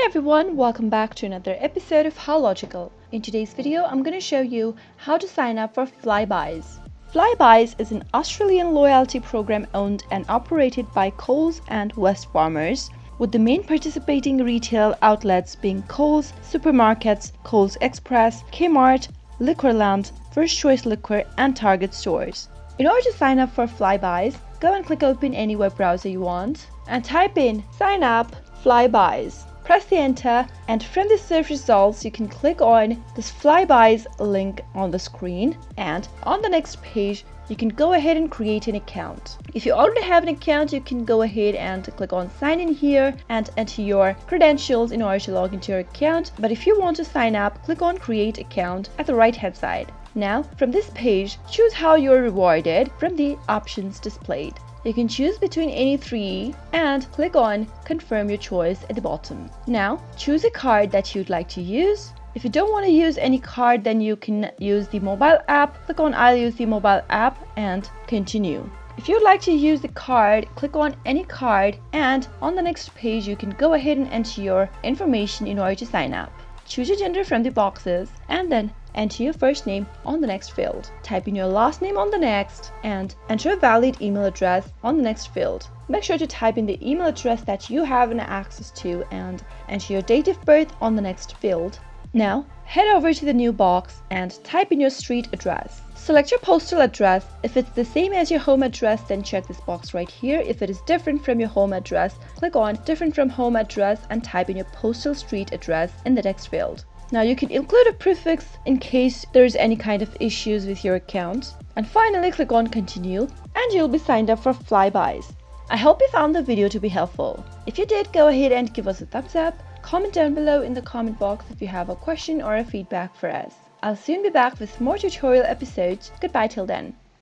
Hi everyone, welcome back to another episode of How Logical. In today's video, I'm going to show you how to sign up for Flybuys. Flybuys is an Australian loyalty program owned and operated by Coles and Wesfarmers, with the main participating retail outlets being Coles, supermarkets, Coles Express, Kmart, Liquorland, First Choice Liquor, and Target stores. In order to sign up for Flybuys, go and click open any web browser you want and type in sign up Flybuys. Press the enter, and from the search results you can click on this Flybuys link on the screen, and on the next page you can go ahead and create an account. If you already have an account, you can go ahead and click on sign in here and enter your credentials in order to log into your account. But if you want to sign up, click on create account at the right hand side. Now from this page, choose how you are rewarded from the options displayed. You can choose between any three and click on confirm your choice at the bottom. Now choose a card that you'd like to use. If you don't want to use any card, then you can use the mobile app. Click on I'll use the mobile app and continue. If you'd like to use the card, click on any card, and on the next page you can go ahead and enter your information in order to sign up. Choose your gender from the boxes and then enter your first name on the next field. Type in your last name on the next and enter a valid email address on the next field. Make sure to type in the email address that you have access to and enter your date of birth on the next field. Now head over to the new box and type in your street address. Select your postal address. If it's the same as your home address, then check this box right here. If it is different from your home address, click on different from home address and type in your postal street address in the text field. Now you can include a prefix in case there's any kind of issues with your account. And finally click on continue and you'll be signed up for Flybuys. I hope you found the video to be helpful. If you did, go ahead and give us a thumbs up. Comment down below in the comment box if you have a question or a feedback for us. I'll soon be back with more tutorial episodes. Goodbye till then.